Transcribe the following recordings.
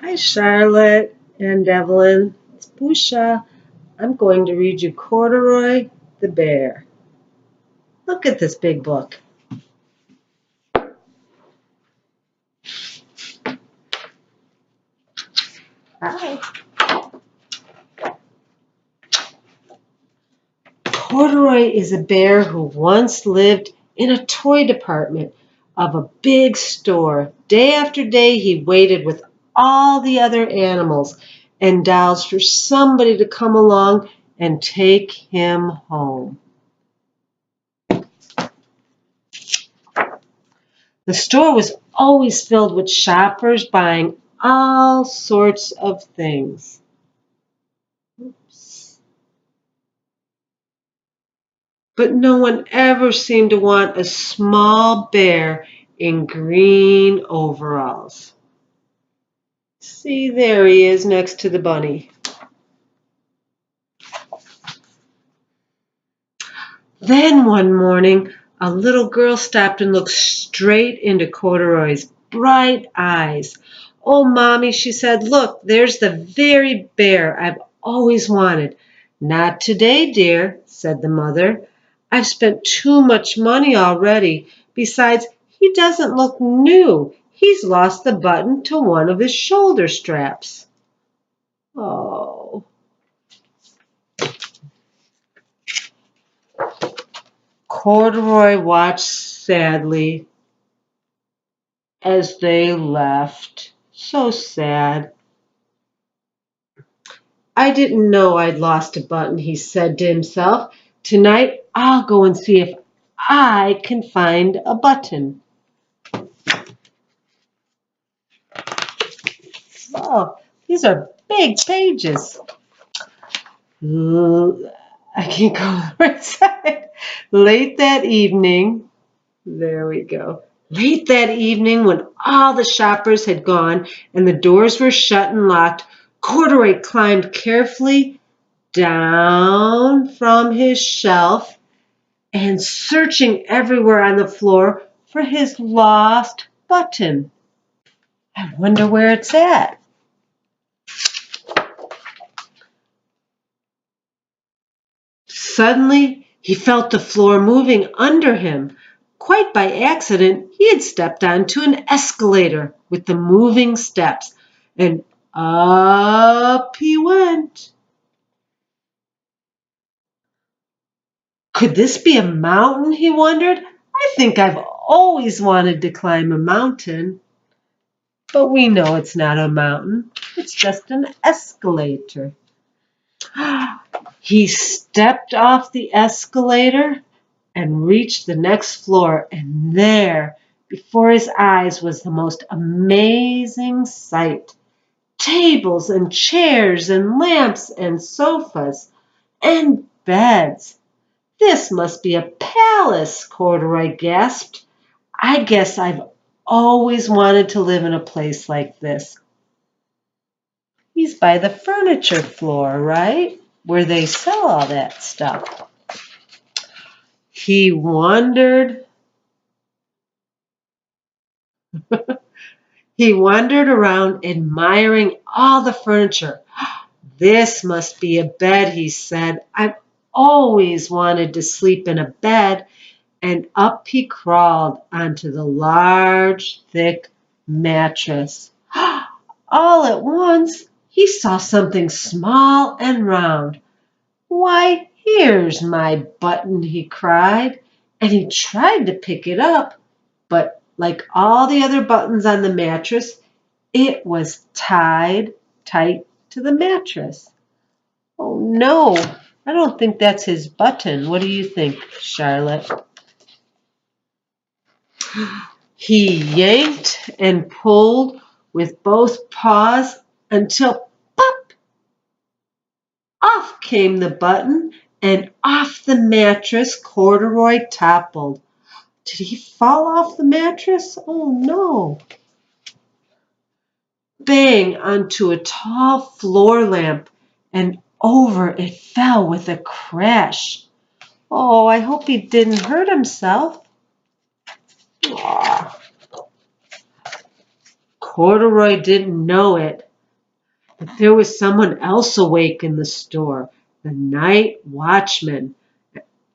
Hi, Charlotte and Evelyn. It's Pusha. I'm going to read you Corduroy the Bear. Look at this big book. Hi. Corduroy is a bear who once lived in a toy department of a big store. Day after day, he waited with all the other animals and dolls for somebody to come along and take him home. The store was always filled with shoppers buying all sorts of things. Oops. But no one ever seemed to want a small bear in green overalls. See, there he is next to the bunny. Then one morning, a little girl stopped and looked straight into Corduroy's bright eyes. "Oh, Mommy," she said, "look, there's the very bear I've always wanted." "Not today, dear," said the mother. "I've spent too much money already. Besides, he doesn't look new. He's lost the button to one of his shoulder straps." Oh. Corduroy watched sadly as they left. So sad. "I didn't know I'd lost a button," he said to himself. "Tonight I'll go and see if I can find a button." Oh, these are big pages. I can't go to the right side. Late that evening, there we go. Late that evening, when all the shoppers had gone and the doors were shut and locked, Corduroy climbed carefully down from his shelf and searching everywhere on the floor for his lost button. "I wonder where it's at." Suddenly, he felt the floor moving under him. Quite by accident, he had stepped onto an escalator with the moving steps, and up he went. Could this be a mountain, he wondered? "I think I've always wanted to climb a mountain." But we know it's not a mountain. It's just an escalator. He stepped off the escalator and reached the next floor, and there, before his eyes, was the most amazing sight. Tables and chairs and lamps and sofas and beds. "This must be a palace," Corduroy gasped. "I guess I've always wanted to live in a place like this." He's by the furniture floor, right? Where they sell all that stuff. He wondered He wandered around admiring all the furniture. "This must be a bed," he said. "I've always wanted to sleep in a bed." And up he crawled onto the large, thick mattress. All at once, he saw something small and round. "Why, here's my button," he cried, and he tried to pick it up, but like all the other buttons on the mattress, it was tied tight to the mattress. Oh no, I don't think that's his button. What do you think, Charlotte? He yanked and pulled with both paws until pop! Off came the button, and off the mattress Corduroy toppled. Did he fall off the mattress? Oh no! Bang onto a tall floor lamp, and over it fell with a crash. Oh, I hope he didn't hurt himself. Aw. Corduroy didn't know it, But there was someone else awake in the store, the night watchman,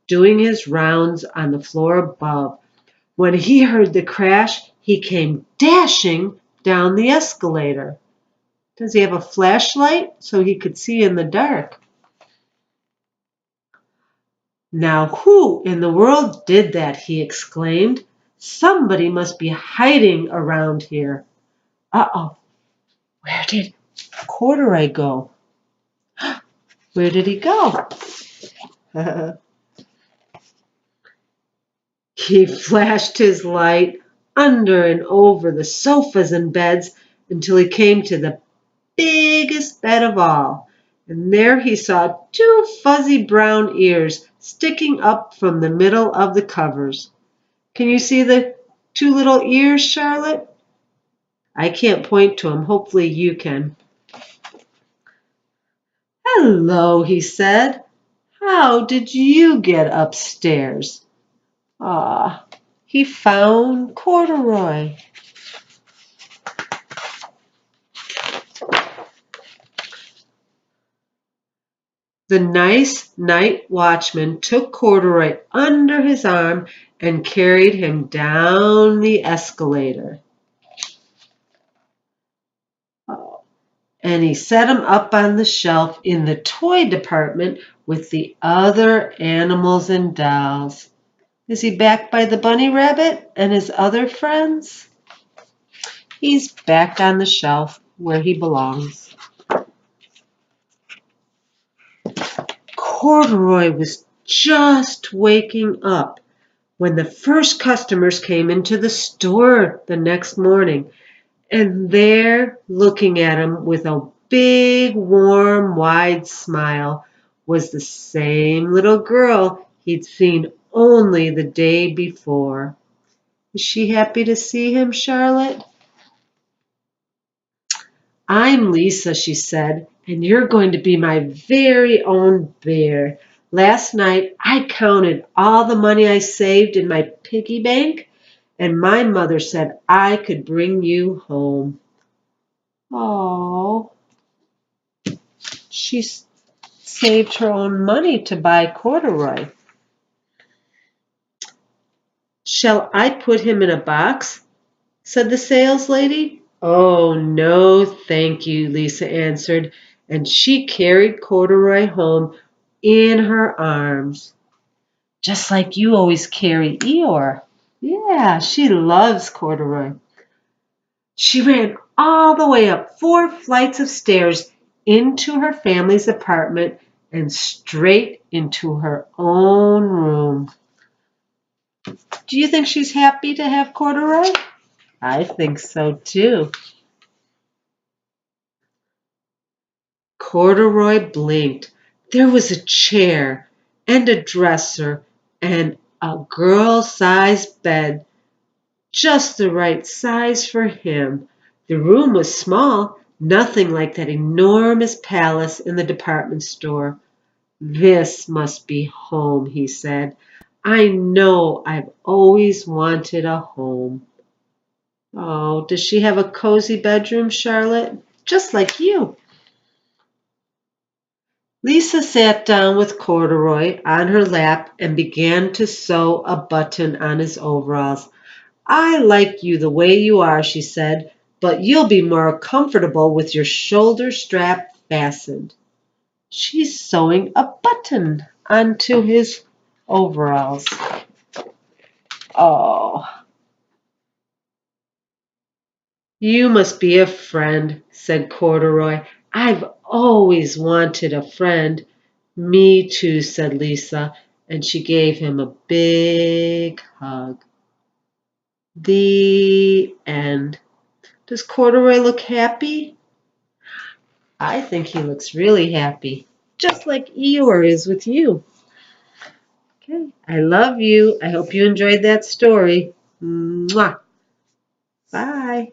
doing his rounds on the floor above. When he heard the crash, he came dashing down the escalator. Does he have a flashlight so he could see in the dark? Now who in the world did that? He exclaimed. Somebody must be hiding around here. Uh-oh, where did Corduroy go? Where did he go? He flashed his light under and over the sofas and beds until he came to the biggest bed of all. And there he saw two fuzzy brown ears sticking up from the middle of the covers. Can you see the two little ears, Charlotte? I can't point to them. Hopefully you can. Hello, he said. How did you get upstairs? Ah, he found Corduroy. The nice night watchman took Corduroy under his arm and carried him down the escalator. And he set him up on the shelf in the toy department with the other animals and dolls. Is he back by the bunny rabbit and his other friends? He's back on the shelf where he belongs. Corduroy was just waking up when the first customers came into the store the next morning, and there, looking at him with a big, warm, wide smile, was the same little girl he'd seen only the day before. Is she happy to see him, Charlotte? I'm Lisa, she said, and you're going to be my very own bear. Last night I counted all the money I saved in my piggy bank, and my mother said I could bring you home. Oh, she saved her own money to buy Corduroy. Shall I put him in a box? Said the saleslady. Oh, no, thank you, Lisa answered, and she carried Corduroy home in her arms. Just like you always carry Eeyore. Yeah, she loves Corduroy. She ran all the way up 4 flights of stairs into her family's apartment and straight into her own room. Do you think she's happy to have Corduroy? I think so too. Corduroy blinked. There was a chair and a dresser and a girl-sized bed, just the right size for him. The room was small, nothing like that enormous palace in the department store. This must be home, he said. I know I've always wanted a home. Oh, does she have a cozy bedroom, Charlotte? Just like you. Lisa sat down with Corduroy on her lap and began to sew a button on his overalls. I like you the way you are, she said, but you'll be more comfortable with your shoulder strap fastened. She's sewing a button onto his overalls. Oh, you must be a friend, said Corduroy. I've always wanted a friend. Me too, said Lisa, and she gave him a big hug. The end. Does Corduroy look happy? I think he looks really happy, just like Eeyore is with you. Okay, I love you. I hope you enjoyed that story. Mwah. Bye.